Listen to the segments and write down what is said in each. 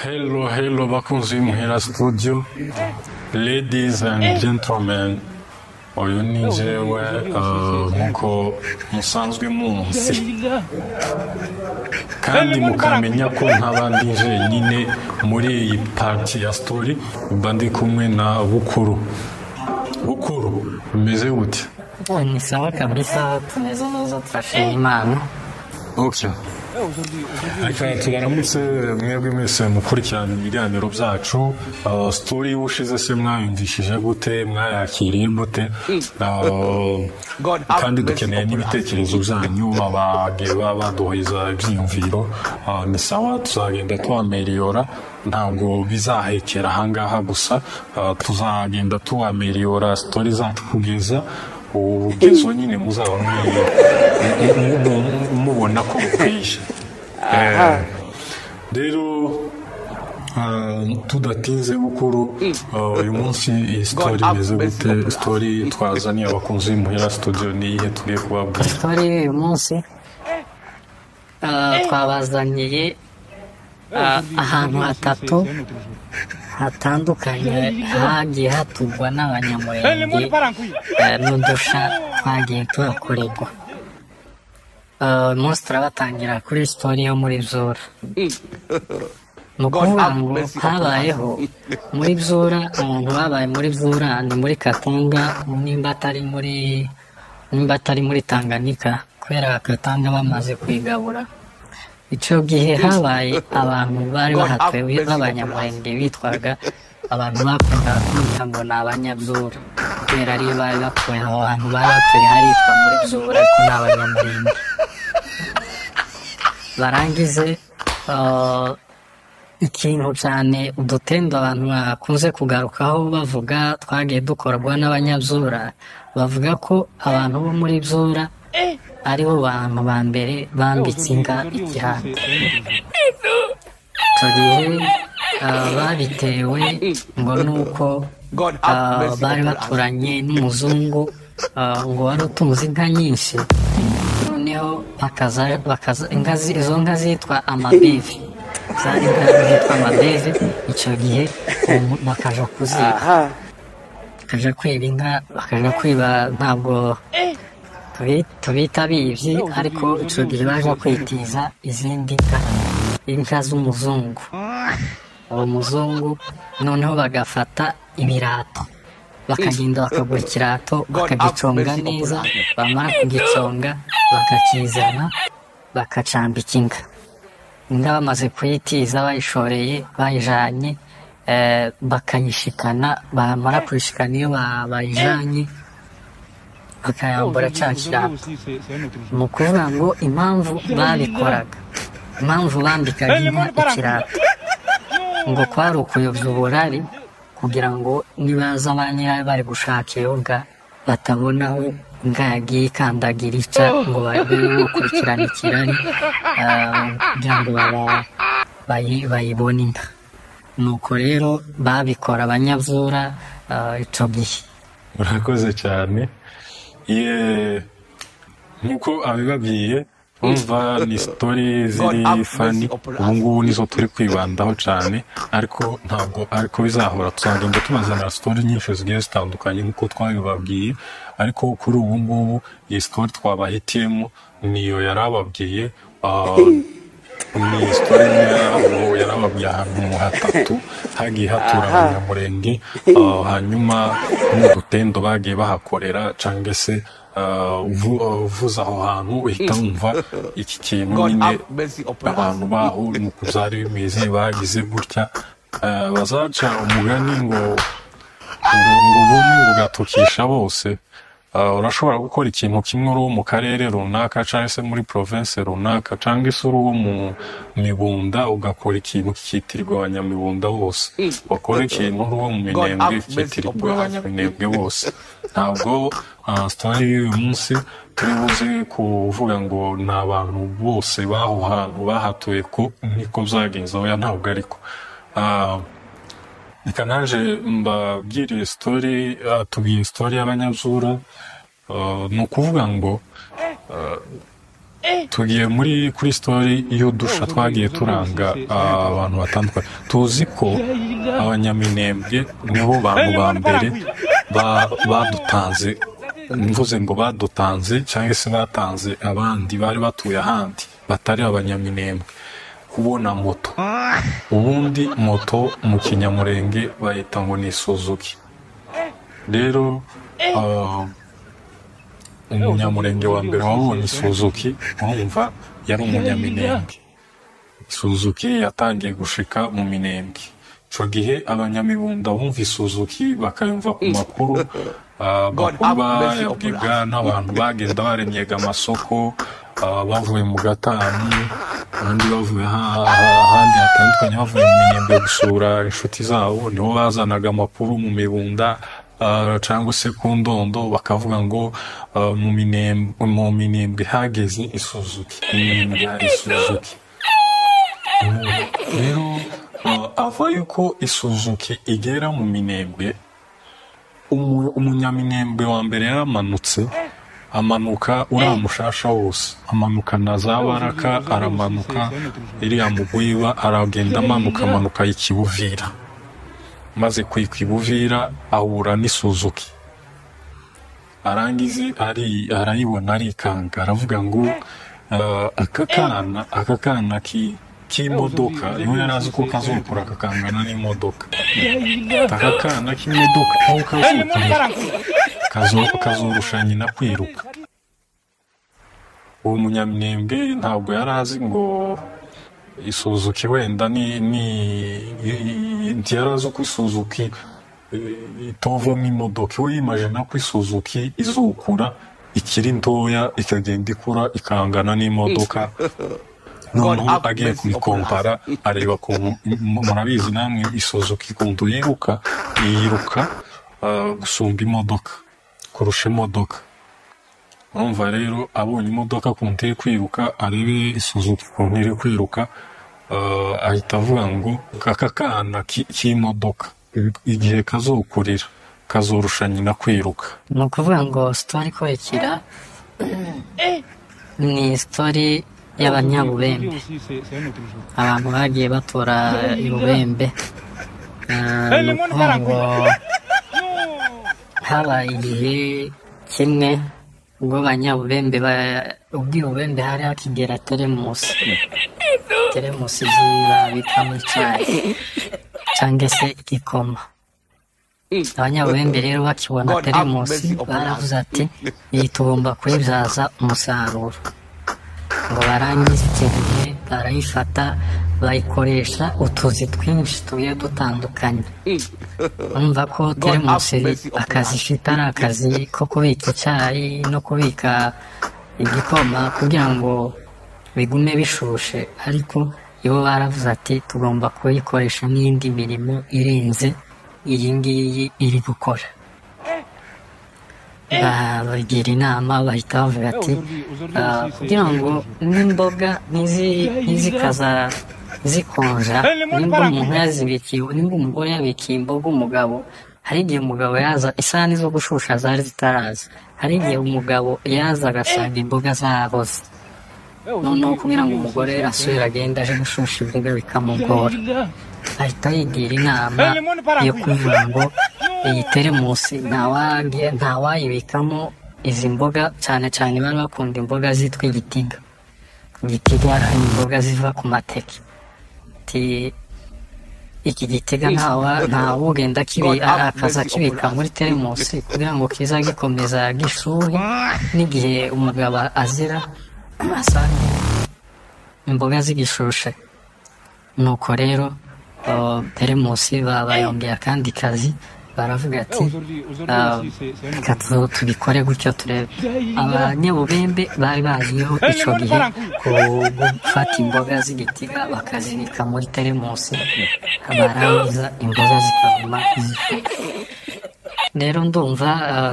Hello, hello, bakunzi b'Imuhira Studio, ladies and gentlemen, uyu ni njyewe nk'uko musanzwe munsi kandi mukamenya ko ntabandi njyenyine muri iyi party ya story, mba ndi kumwe na Bukuru. Bukuru, umeze gute? Ni sawa kabisa, tumeze neza turashima Imana. Okay. Reka tubaramutse mwebwe mwese mukurikirana ibiganiro byacu. Story y'ubushize se mwayumvishije gute, mwayakiriye gute? Kandi dukeneye n'ibitekerezo byanyu, abagiye baduhoza ibyiyumviro. Ni sawa, tuzagenda tubameriyora, ntabwo bizahekera ahangaha gusa, tuzagenda tubameriyora story zacu kugeza ubwizo nyine muzaba mubona ko bukwiye. Rero tudatinze Bukuru, uyu munsi iyi story imeze gute? Story twazaniye abakunzi b'Imuhira Studio ni iyihe tugiye kubabwira? Story uyu munsi twabazaniye ahantu hatatu hatandukanye hagiye hatugwa n'abanyamurenge n'udusha twagiye tuhakorerwa. Umunsi turabatangira kuri story yo muri Byura. Ni ukuvuga ngo habayeho muri Byura, abantu babaye muri Byura ni muri Katanga, nimba atari muri Tanganyika, kubera Katanga bamaze kwigabura. Icyo gihe habaye abantu bari bahatuye b'abanyamurenge bitwaga abantu bakundaga kwita ngo ni Abanyabyura, kubera ariyo bari batuye aho hantu bari batuye haritwa muri Byura ariko ni Abanyamurenge. Barangize ikintu cyane udutendo abantu bakunze kugarukaho bavuga twagiye dukorwa n'Abanyabyura, bavuga ko abantu bo muri Byura aribo bantu ba mbere bambitse inka igihanga. Icyo gihe babitewe ngo nuko bari baturanye n'umuzungu ngo wari utunze inka nyinshi, noneho izo nka zitwa amabeve, zari inka zitwa amabeve. Icyo gihe bakaja kuziba, bakaja kwiba inka, bakaja kwiba, ntabwo tubita abibyi, ariko icyo gihe baje kwitiza izindi inka z'umuzungu. Uwo muzungu noneho bagafata ibirato, bakagenda bakagura ikirato bakagiconga neza, bamara kugiconga bakakizana bakacambika inka. Inka bamaze kuyitiza bayishoreye bayijanye, bakayishikana, bamara kuyishikana iyo bayijanye bakayambura cya kirato. Ni ukuvuga ngo impamvu babikoraga, impamvu bambikaga inka ikirato, ngo kwari ukuyobya uburari, kugira ngo nibaza ba nyirayo bari gushaka iyo nka batabonaho inka yagiye ikandagira ica, ngo babe bakurikirana ikirari kugira ngo bayibone inka. Nuko rero babikora Abanyabyura icyo gihe. Urakoze cyane. Nkuko abibabwiye, umva ni story ziri funny, ubungubu nizo turi kwibandaho cyane, ariko ntabwo ariko bizahora. Tuzagenda tubazanira story nyinshi zigiye zitandukanye nkuko twabibabwiye, ariko kuri ubu ngubu iyi story twabahitiyemo niyo yarababwiye. Ni story yarababwiye ahantu hatatu hagiye hatura Abanyamurenge, hanyuma n'udutendo bagiye bahakorera, cyangwa se uvuza aho hantu uhita wumva iki kintu nyine abantu baho nuko byari bimeze. Bagize gutya, bazaca umugani ngo bumwe bugatukisha bose. Urashobora gukora ikintu kimwe uri wo mu karere runaka, cyangwa se muri province runaka, cyangwa se uri wo mu Mibunda ugakora ikintu kitirirwa Abanyamibunda bose, wakora ikintu uri wo mu Minembwe kitirirwa Abanyaminembwe bose. Ntabwo story y'uyu munsi turi buze kuvuga ngo ni abantu bose baho hantu bahatuye ko niko byagenze, oya ntabwo ariko. Reka naje mbabwire story, tubwiye story y'Abanyabyura. Ni ukuvuga ngo tugiye kuri story y'udusha twagiye turanga abantu batandukanye. Tuzi ko abanyaminembwe nibo bantu ba mbere badutanze, mvuze ngo badutanze cyangwa se batanze abandi bari batuye ahandi batari abanyaminembwe kubona moto. Ubundi moto mu Kinyamurenge bayita ngo ni Suzuki. Rero umunyamurenge wa mbere wabonye Suzuki urumva yari umunyaminembwe. Suzuki yatangiye gushika mu Minembwe. Ico gihe abanyamibunda bumva Suzuki bakayumva ku makuru bayabwibwa n'abantu bagenda baremyega amasoko bavuye mu Gatanu, abandi bavuye ahandi hatandukanye, bavuye mu Minembwe gusura inshuti zabo, nibo bazanaga amakuru mu Mibunda cyangwa se ku Ndondo, bakavuga ngo mu Minembwe hageze Suzuki. Rero ava yuko Suzuki igera mu Minembwe, umunyaminembwe wa mbere yaramanutse, amanuka uriya Mushasha wose, amanuka na za Baraka, aramanuka iriya Mugwiba, aragenda amanuka ikibuvira. Maze kwikibuvira ahura n'Isuzuki, arangize arayibona arikanga, aravuga ngo aka kana k'imodoka, niwe yarazi ko kazokura kakangana n'imodoka. Aka kana k'imodoka aho kazokura kazorusha nyina kwiruka. Uwo munyaminembwe ntabwo yarazi ngo Suzuki wenda ntiyarazi ko Suzuki itovamo imodoka. We yimagina ko Suzuki izukura ikiri ntoya ikagenda ikura ikangana n'imodoka. Noneho agiye kubikompara areba ko murabizi namwe Suzuki kuntu yiruka gusumba imodoka, kurusha imodoka. Urumva rero abonye imodoka kuntu iri kwiruka, arebe Suzuki kuntu iri kwiruka, ahita avuga ngo aka kana k'imodoka igihe kazokurira kazorusha nyina kwiruka. Ni ukuvuga ngo story ikurikira ni story y'Abanyabubembe, abantu bagiye batora Ibubembe. Ni ukuvuga ngo habaye igihe kimwe ubwo Abanyabubembe ubw'Ibubembe hari hakigera teremusi bita mu cyayi cyangwa se igikoma. Abanyabubembe rero bakibona teremusi baravuze ati iyi tugomba kuyibyaza umusaruro. Ngo barangize igihe barayifata bayikoresha utuzi twinshi tugiye dutandukanye. Urumva ko teremusi akazi ifite ari akazi ko kubika icyayi no kubika igikoma kugira ngo bigume bishushe, ariko ibo baravuze ati tugomba kuyikoresha n'indi mirimo irenze iyi ngiyi iri gukora. Bagira inama, bahita bavuga ati kugira ngo n'imboga ntizikaza zikonja, nimba umuntu yazibikiye, nimba umugore yabikiye imboga umugabo, hari igihe umugabo yaza isahani zo gushusha zari zitaraza, hari igihe umugabo yaza agasanga imboga zaboze. Noneho kugira ngo umugore asubire agenda aje gushusha imboga bikamugora, ahita yigira inama yo kuvuga ngo iyi teremusi ntawayibikamo izi mboga, cyane cyane bari bakunda imboga zitwa igitiga. Igitiga hari imboga ziva ku mateke. Iki gitiga ntawugenda akaza kibika muri teremusi kugira ngo kiza gikomeza gishuhe, n'igihe umugabo azira asanga imboga zigishushe. Nuko rero teremusi bayongeye akandi kazi, baravuga ati reka tubikore gutyo turebe. Abanyabubembe bari baziho icyo gihe gufata imboga z'igitiga bakazibika muri teremusi, barangiza imboga zikaguma zishushe. Rero ndumva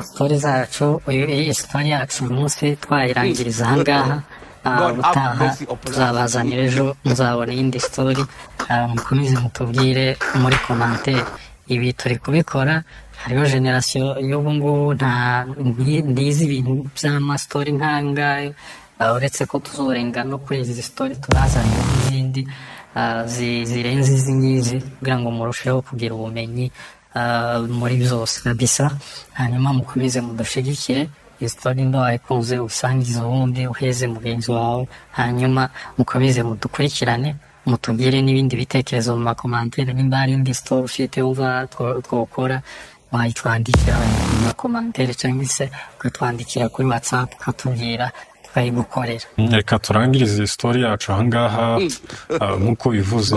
story zacu, iyi story yacu uyu munsi twayirangiriza ahangaha. Ubutaha tuzabazanira ejo, muzabona iyindi story. Mukomeze mutubwire muri commentaire. Ibi turi kubikora, hariho generasiyo y'ubu ngubu ntizi ibintu by'amastori nk'ayo, uretse ko tuzorenga no kuri izi story turazanira n'izindi zirenze izi ngizi kugira ngo murusheho kugira ubumenyi muri byose kabisa. Hanyuma mukomeze mudushigikire, iyi story ndo wayikunze usangize ubundi uheze mugenzi wawe, hanyuma mukomeze mudukurikirane, mutubwire n'ibindi bitekerezo mu makomantere. Nimba hari indi story ufite wumva twokora wayitwandikira mu makomantere cyangwa se ukatwandikira kuri WhatsApp ukatubwira tukayigukorera. Reka turangirize iyi story yacu ahangaha. Nk'uko bivuze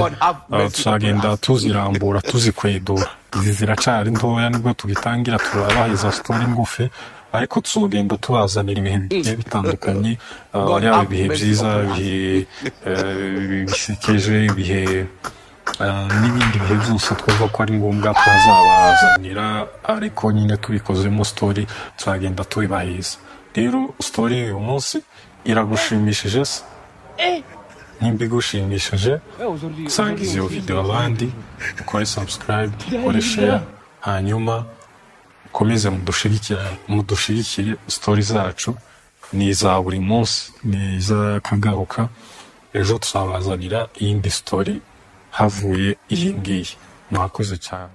tuzagenda tuzirambura tuzikwedura, izi ziracari ntoya nibwo tugitangira turabaha izo story ngufi, ariko tuzogenda tubazanira ibintu bigiye bitandukanye, yaba ibihe byiza, ibihe bisekeje, ibihe n'ibindi bihe byose twumva ko ari ngombwa twazabazanira, ariko nyine tubikozemo story tuzagenda tubibahiza. Rero story uyu munsi iragushimishije se? Nimba igushimishije sangiza iyo video abandi, ukore subscribe, ukore share, hanyuma mukomeze mudushigikire. Story zacu ni iza buri munsi, ni izakagaruka. Ejo tuzabazanira iyindi story havuye iyi ngiyi. Mwakoze cyane.